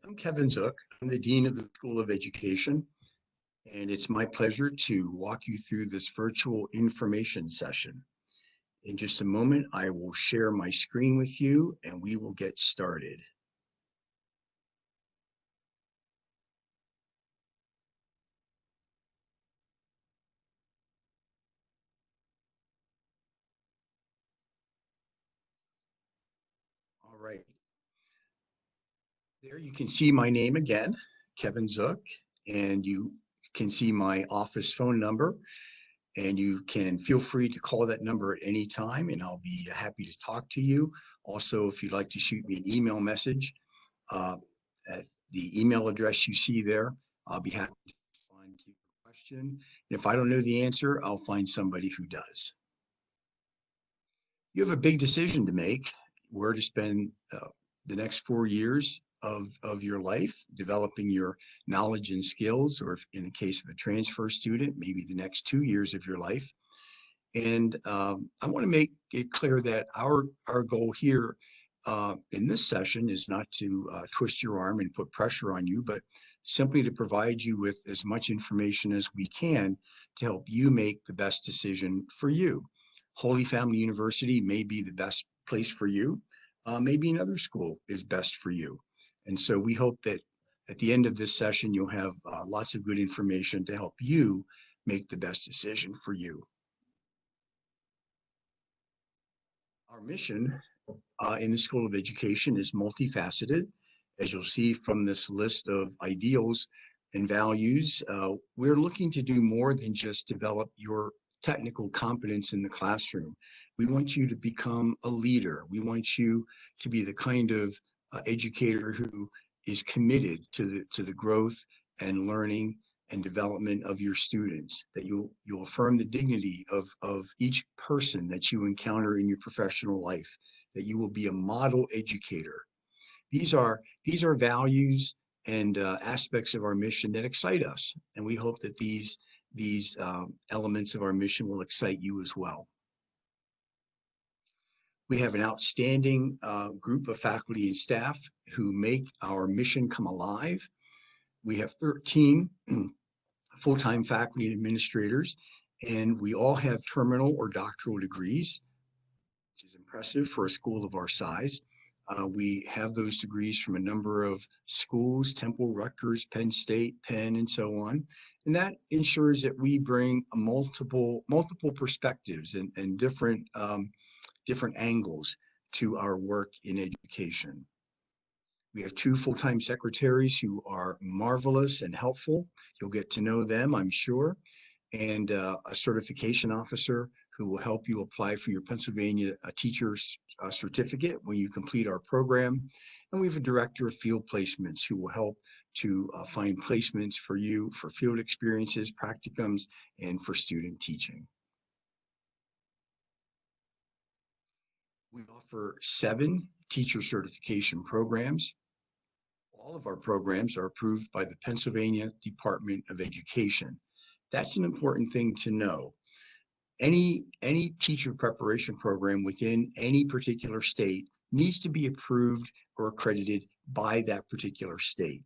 I'm Kevin Zook. I'm the Dean of the School of Education, and it's my pleasure to walk you through this virtual information session. In just a moment, I will share my screen with you and we will get started. All right. There you can see my name again, Kevin Zook, and you can see my office phone number. And you can feel free to call that number at any time, and I'll be happy to talk to you. Also, if you'd like to shoot me an email message uh, at the email address you see there, I'll be happy to respond to your question. And if I don't know the answer, I'll find somebody who does. You have a big decision to make, where to spend the next 4 years of your life, developing your knowledge and skills, or if in the case of a transfer student, maybe the next 2 years of your life. And I want to make it clear that our goal here in this session is not to twist your arm and put pressure on you, but simply to provide you with as much information as we can to help you make the best decision for you. Holy Family University may be the best place for you. Maybe another school is best for you. And so we hope that at the end of this session, you'll have lots of good information to help you make the best decision for you. Our mission in the School of Education is multifaceted. As you'll see from this list of ideals and values, we're looking to do more than just develop your technical competence in the classroom. We want you to become a leader. We want you to be the kind of educator who is committed to the growth and learning and development of your students, that you'll affirm the dignity of each person that you encounter in your professional life, that you will be a model educator. These are values and aspects of our mission that excite us, and we hope that these elements of our mission will excite you as well. We have an outstanding group of faculty and staff who make our mission come alive. We have 13 full-time faculty and administrators, and we all have terminal or doctoral degrees, which is impressive for a school of our size. We have those degrees from a number of schools: Temple, Rutgers, Penn State, Penn, and so on. And that ensures that we bring multiple perspectives and different angles to our work in education. We have 2 full-time secretaries who are marvelous and helpful. You'll get to know them, I'm sure. And a certification officer who will help you apply for your Pennsylvania teacher's certificate when you complete our program. And we have a director of field placements who will help to find placements for you for field experiences, practicums, and for student teaching. We offer 7 teacher certification programs. All of our programs are approved by the Pennsylvania Department of Education. That's an important thing to know. Any teacher preparation program within any particular state needs to be approved or accredited by that particular state.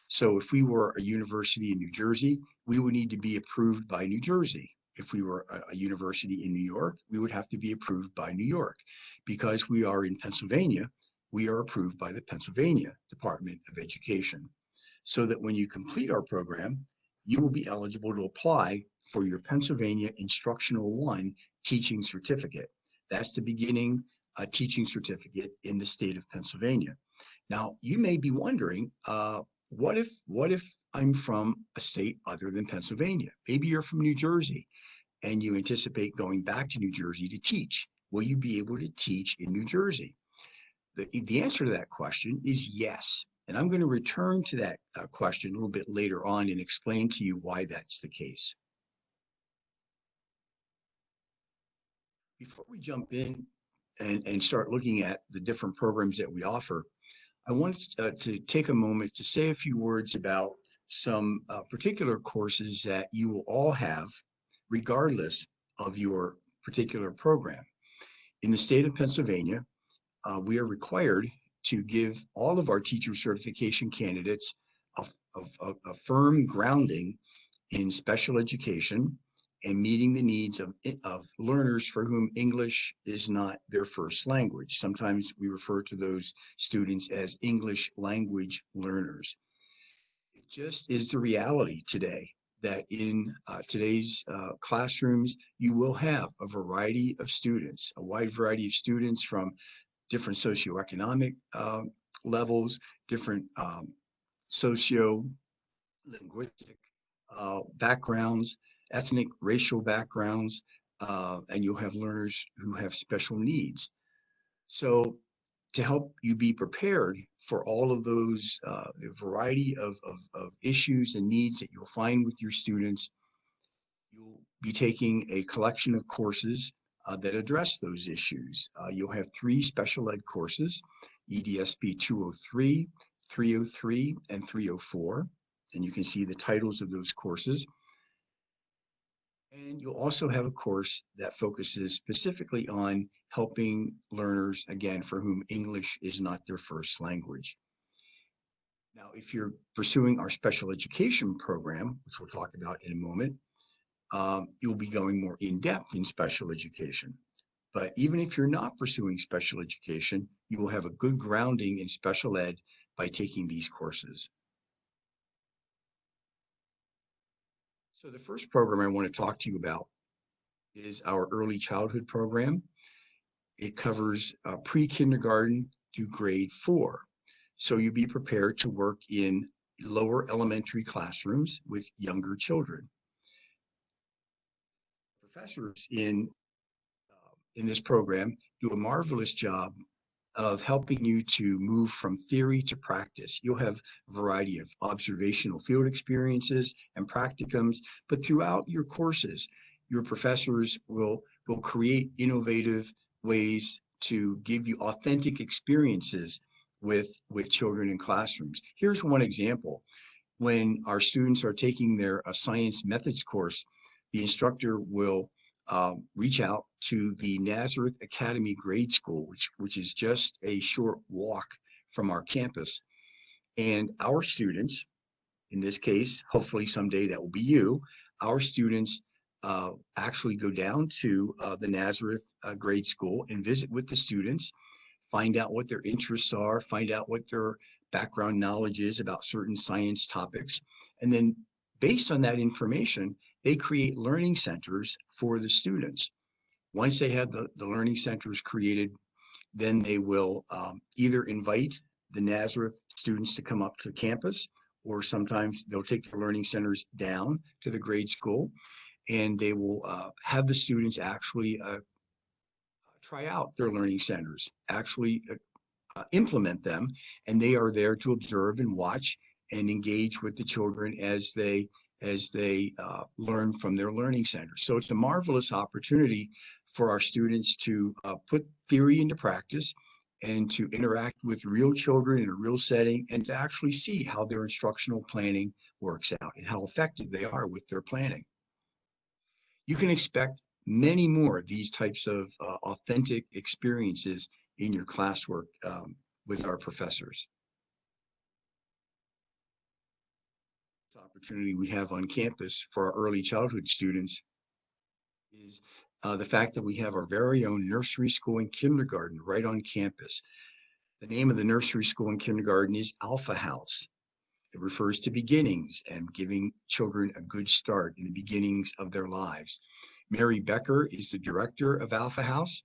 So if we were a university in New Jersey, we would need to be approved by New Jersey. If we were a university in New York, we would have to be approved by New York. Because we are in Pennsylvania, we are approved by the Pennsylvania Department of Education, so that when you complete our program, you will be eligible to apply for your Pennsylvania Instructional 1 teaching certificate. That's the beginning teaching certificate in the state of Pennsylvania. Now, you may be wondering, what if I'm from a state other than Pennsylvania? Maybe you're from New Jersey and you anticipate going back to New Jersey to teach. Will you be able to teach in New Jersey? The answer to that question is yes. And I'm going to return to that question a little bit later on and explain to you why that's the case. Before we jump in and start looking at the different programs that we offer, I want to take a moment to say a few words about some particular courses that you will all have, regardless of your particular program. In the state of Pennsylvania, we are required to give all of our teacher certification candidates a firm grounding in special education and meeting the needs of learners for whom English is not their first language. Sometimes we refer to those students as English language learners. It just is the reality today that in today's classrooms, you will have a variety of students, a wide variety of students from different socioeconomic levels, different socio-linguistic backgrounds, ethnic, racial backgrounds, and you'll have learners who have special needs. So to help you be prepared for all of those variety of issues and needs that you'll find with your students, you'll be taking a collection of courses that address those issues. You'll have 3 special ed courses, EDSB 203, 303, and 304. And you can see the titles of those courses. And you'll also have a course that focuses specifically on helping learners, again, for whom English is not their first language. Now, if you're pursuing our special education program, which we'll talk about in a moment, you'll be going more in depth in special education. But even if you're not pursuing special education, you will have a good grounding in special ed by taking these courses. So the first program I want to talk to you about is our early childhood program. It covers pre-kindergarten through grade 4. So you'll be prepared to work in lower elementary classrooms with younger children. Professors in this program do a marvelous job of helping you to move from theory to practice. You'll have a variety of observational field experiences and practicums, but throughout your courses, your professors will create innovative ways to give you authentic experiences with children in classrooms. Here's one example. When our students are taking their science methods course, the instructor will reach out to the Nazareth Academy Grade School, which is just a short walk from our campus. And our students, in this case, hopefully someday that will be you, our students actually go down to the Nazareth Grade School and visit with the students, find out what their interests are, find out what their background knowledge is about certain science topics. And then based on that information, they create learning centers for the students. Once they have the learning centers created, then they will either invite the Nazareth students to come up to campus, or sometimes they'll take their learning centers down to the grade school, and they will have the students actually try out their learning centers, actually implement them, and they are there to observe and watch and engage with the children as they learn from their learning center. So it's a marvelous opportunity for our students to put theory into practice and to interact with real children in a real setting, and to actually see how their instructional planning works out and how effective they are with their planning. You can expect many more of these types of authentic experiences in your classwork with our professors. This opportunity we have on campus for our early childhood students is the fact that we have our very own nursery school and kindergarten right on campus. The name of the nursery school and kindergarten is Alpha House. It refers to beginnings and giving children a good start in the beginnings of their lives. Mary Becker is the director of Alpha House,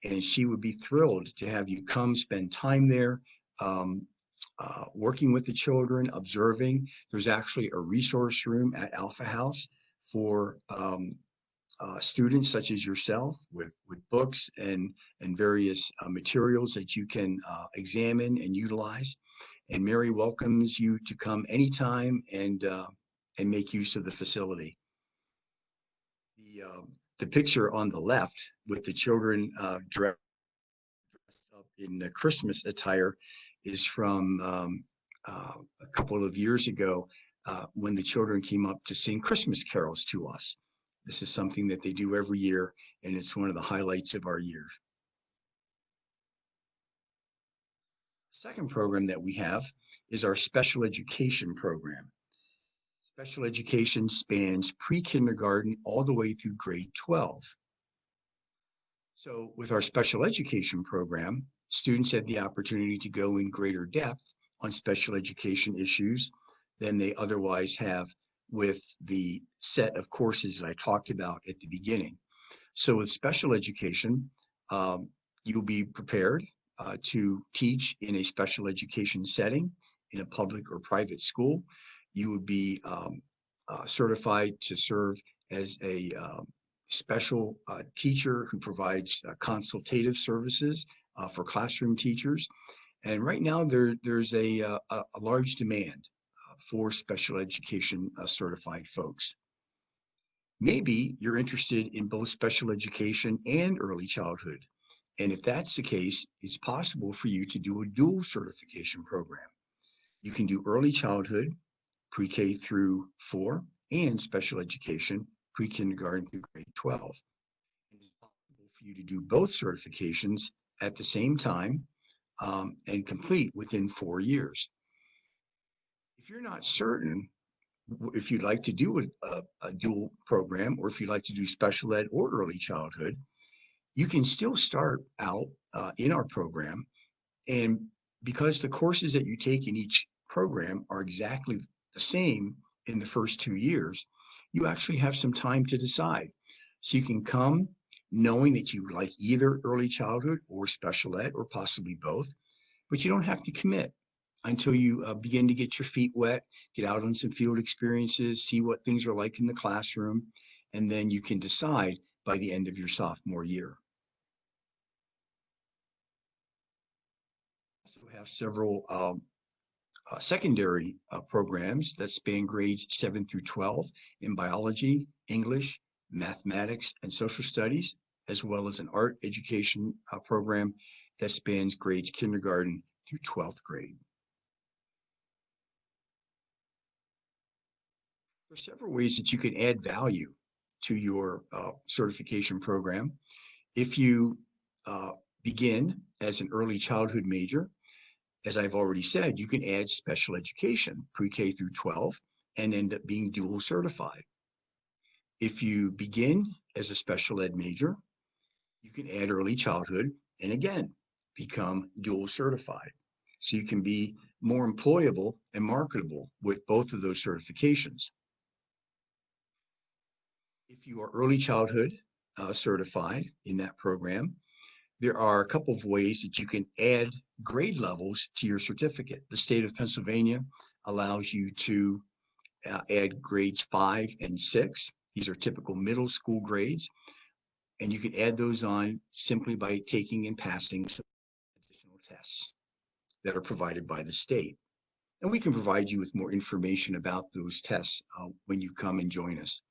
and she would be thrilled to have you come spend time there, working with the children, observing. There's actually a resource room at Alpha House for students such as yourself, with books and various materials that you can examine and utilize. And Mary welcomes you to come anytime and make use of the facility. The picture on the left with the children dressed up in Christmas attire is from a couple of years ago when the children came up to sing Christmas carols to us. This is something that they do every year, and it's one of the highlights of our year. Second program that we have is our special education program. Special education spans pre-kindergarten all the way through grade 12. So with our special education program, students have the opportunity to go in greater depth on special education issues than they otherwise have with the set of courses that I talked about at the beginning. So with special education, you'll be prepared to teach in a special education setting in a public or private school. You would be certified to serve as a special teacher who provides consultative services for classroom teachers. And right now there's a large demand for special education certified folks. Maybe you're interested in both special education and early childhood. And if that's the case, it's possible for you to do a dual certification program. You can do early childhood, pre-K through 4, and special education, pre-kindergarten through grade 12. And it's possible for you to do both certifications at the same time and complete within 4 years. If you're not certain if you'd like to do a dual program, or if you'd like to do special ed or early childhood, you can still start out in our program. And because the courses that you take in each program are exactly the same in the first 2 years, you actually have some time to decide. So you can come knowing that you like either early childhood or special ed, or possibly both, but you don't have to commit until you begin to get your feet wet, get out on some field experiences, see what things are like in the classroom, and then you can decide by the end of your sophomore year. We also have several secondary programs that span grades 7 through 12 in biology, English, mathematics, and social studies, as well as an art education program that spans grades kindergarten through 12th grade. There are several ways that you can add value to your certification program. If you begin as an early childhood major, as I've already said, you can add special education, pre-K through 12, and end up being dual certified. If you begin as a special ed major, you can add early childhood and again, become dual certified. So you can be more employable and marketable with both of those certifications. If you are early childhood certified in that program, there are a couple of ways that you can add grade levels to your certificate. The state of Pennsylvania allows you to add grades 5 and 6. These are typical middle school grades, and you can add those on simply by taking and passing some additional tests that are provided by the state. And we can provide you with more information about those tests when you come and join us.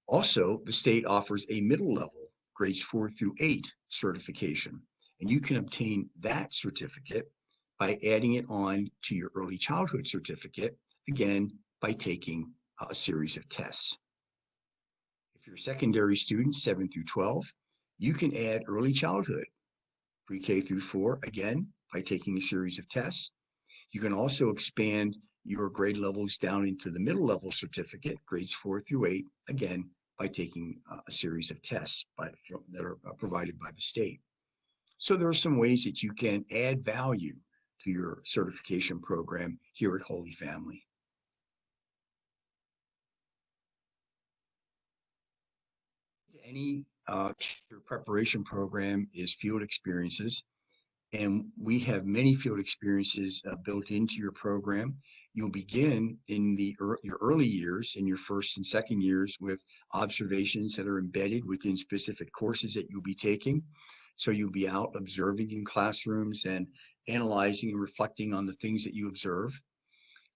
Also, the state offers a middle level, grades 4 through 8 certification, and you can obtain that certificate by adding it on to your early childhood certificate, again, by taking a series of tests. If you're a secondary student, 7 through 12, you can add early childhood, pre-K through 4, again, by taking a series of tests. You can also expand your grade levels down into the middle level certificate, grades 4 through 8, again, by taking a series of tests that are provided by the state. So there are some ways that you can add value to your certification program here at Holy Family. Any teacher preparation program is field experiences, and we have many field experiences built into your program. You'll begin in your early years, in your first and second years, with observations that are embedded within specific courses that you'll be taking. So you'll be out observing in classrooms and analyzing and reflecting on the things that you observe.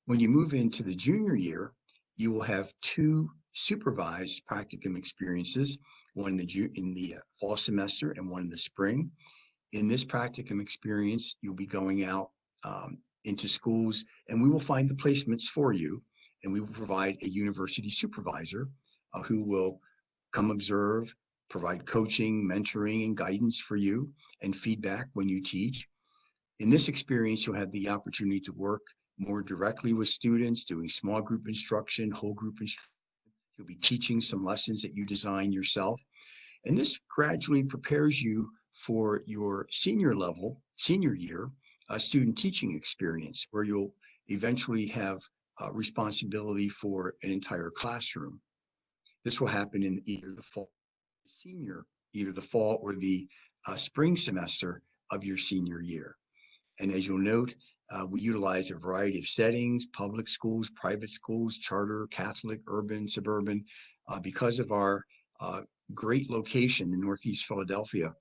When you move into the junior year, you will have 2 supervised practicum experiences, one in the fall semester and one in the spring. In this practicum experience, you'll be going out into schools, and we will find the placements for you, and we will provide a university supervisor who will come observe, provide coaching, mentoring, and guidance for you, and feedback when you teach. In this experience, you'll have the opportunity to work more directly with students, doing small group instruction, whole group instruction. You'll be teaching some lessons that you design yourself. And this gradually prepares you for your senior year, student teaching experience, where you'll eventually have responsibility for an entire classroom. This will happen in either the fall or the spring semester of your senior year. And as you'll note, we utilize a variety of settings: public schools, private schools, charter, Catholic, urban, suburban. Because of our great location in Northeast Philadelphia,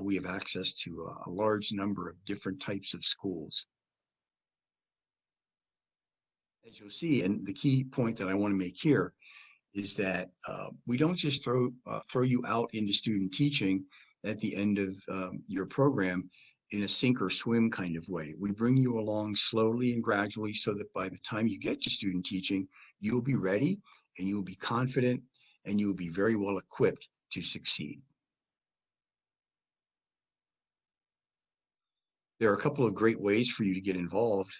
we have access to a large number of different types of schools. As you'll see, and the key point that I want to make here is that we don't just throw you out into student teaching at the end of your program in a sink or swim kind of way. We bring you along slowly and gradually so that by the time you get to student teaching, you will be ready and you will be confident and you will be very well equipped to succeed. There are a couple of great ways for you to get involved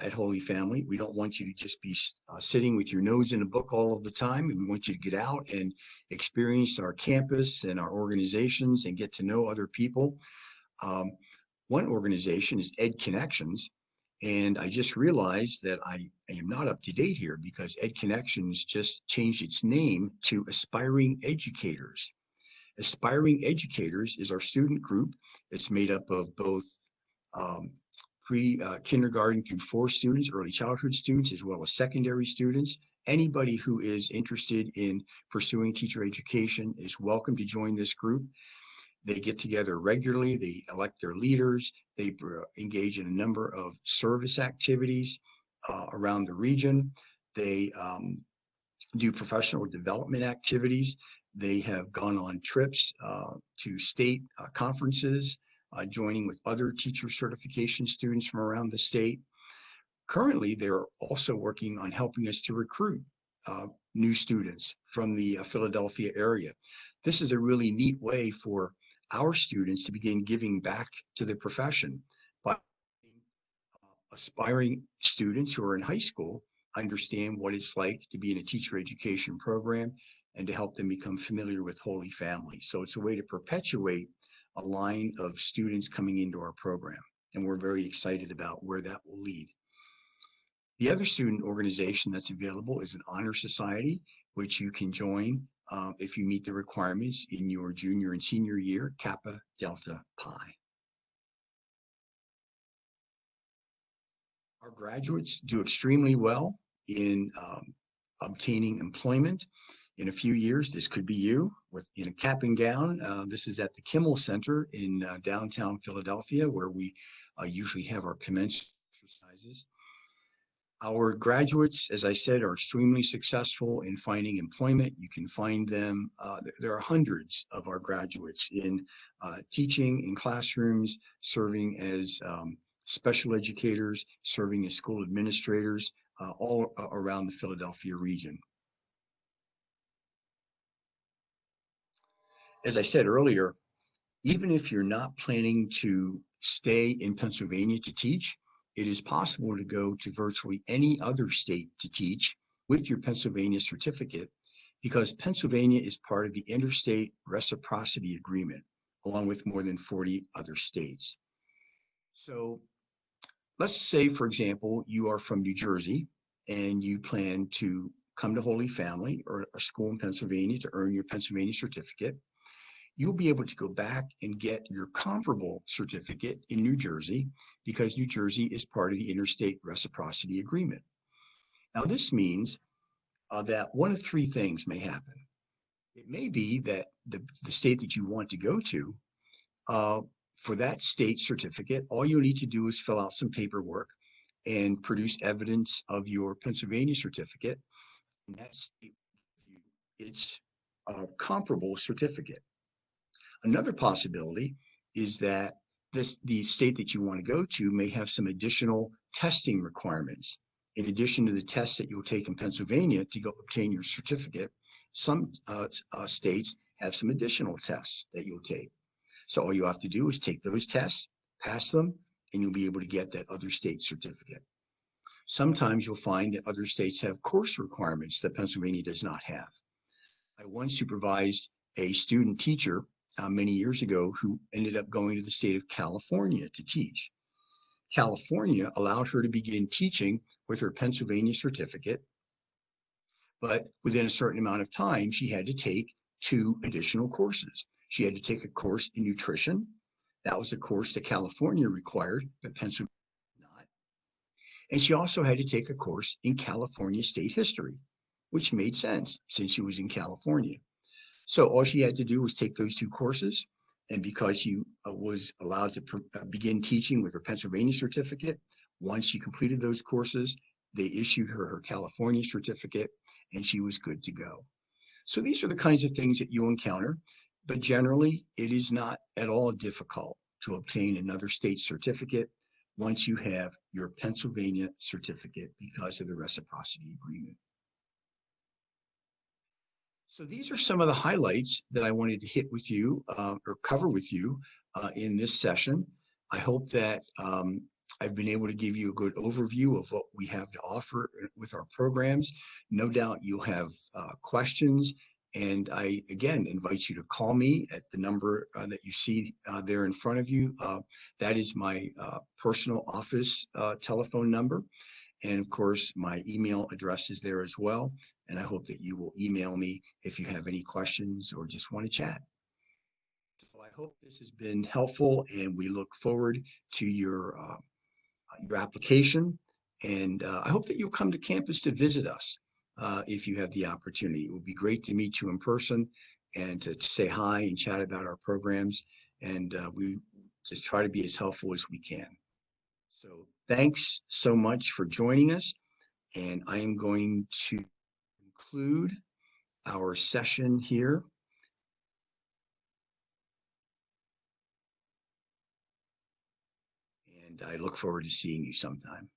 at Holy Family. We don't want you to just be sitting with your nose in a book all of the time. We want you to get out and experience our campus and our organizations and get to know other people. One organization is Ed Connections, and I just realized that I am not up to date here because Ed Connections just changed its name to Aspiring Educators. Aspiring Educators is our student group. It's made up of both pre-kindergarten through 4 students, early childhood students, as well as secondary students. Anybody who is interested in pursuing teacher education is welcome to join this group. They get together regularly, they elect their leaders, they engage in a number of service activities around the region. They do professional development activities. They have gone on trips to state conferences, joining with other teacher certification students from around the state. Currently, they're also working on helping us to recruit new students from the Philadelphia area. This is a really neat way for our students to begin giving back to the profession by aspiring students who are in high school understand what it's like to be in a teacher education program and to help them become familiar with Holy Family. So it's a way to perpetuate a line of students coming into our program, and we're very excited about where that will lead. The other student organization that's available is an honor society, which you can join if you meet the requirements in your junior and senior year, Kappa Delta Pi. Our graduates do extremely well in obtaining employment. In a few years, this could be you in a cap and gown. This is at the Kimmel Center in downtown Philadelphia, where we usually have our commencement exercises. Our graduates, as I said, are extremely successful in finding employment. You can find them, there are hundreds of our graduates in teaching in classrooms, serving as special educators, serving as school administrators, all around the Philadelphia region. As I said earlier, even if you're not planning to stay in Pennsylvania to teach, it is possible to go to virtually any other state to teach with your Pennsylvania certificate, because Pennsylvania is part of the Interstate Reciprocity Agreement, along with more than 40 other states. So let's say, for example, you are from New Jersey and you plan to come to Holy Family or a school in Pennsylvania to earn your Pennsylvania certificate. You'll be able to go back and get your comparable certificate in New Jersey, because New Jersey is part of the Interstate Reciprocity Agreement. Now, this means that one of 3 things may happen. It may be that the state that you want to go to, for that state certificate, all you need to do is fill out some paperwork and produce evidence of your Pennsylvania certificate, and that state will give you its comparable certificate. Another possibility is that the state that you want to go to may have some additional testing requirements. In addition to the tests that you'll take in Pennsylvania to go obtain your certificate, some states have some additional tests that you'll take. So all you have to do is take those tests, pass them, and you'll be able to get that other state certificate. Sometimes you'll find that other states have course requirements that Pennsylvania does not have. I once supervised a student teacher many years ago who ended up going to the state of California to teach. California allowed her to begin teaching with her Pennsylvania certificate, but within a certain amount of time, she had to take 2 additional courses. She had to take a course in nutrition. That was a course that California required, but Pennsylvania did not. And she also had to take a course in California state history, which made sense since she was in California. So all she had to do was take those 2 courses. And because she was allowed to begin teaching with her Pennsylvania certificate, once she completed those courses, they issued her her California certificate, and she was good to go. So these are the kinds of things that you encounter, but generally it is not at all difficult to obtain another state certificate once you have your Pennsylvania certificate because of the reciprocity agreement. So these are some of the highlights that I wanted to hit with you or cover with you in this session. I hope that I've been able to give you a good overview of what we have to offer with our programs. No doubt you'll have questions, and I, again, invite you to call me at the number that you see there in front of you. That is my personal office telephone number. And of course, my email address is there as well. And I hope that you will email me if you have any questions or just want to chat. So I hope this has been helpful, and we look forward to your application. And I hope that you'll come to campus to visit us if you have the opportunity. It would be great to meet you in person and to say hi and chat about our programs. And we just try to be as helpful as we can. So thanks so much for joining us. And I am going to conclude our session here. And I look forward to seeing you sometime.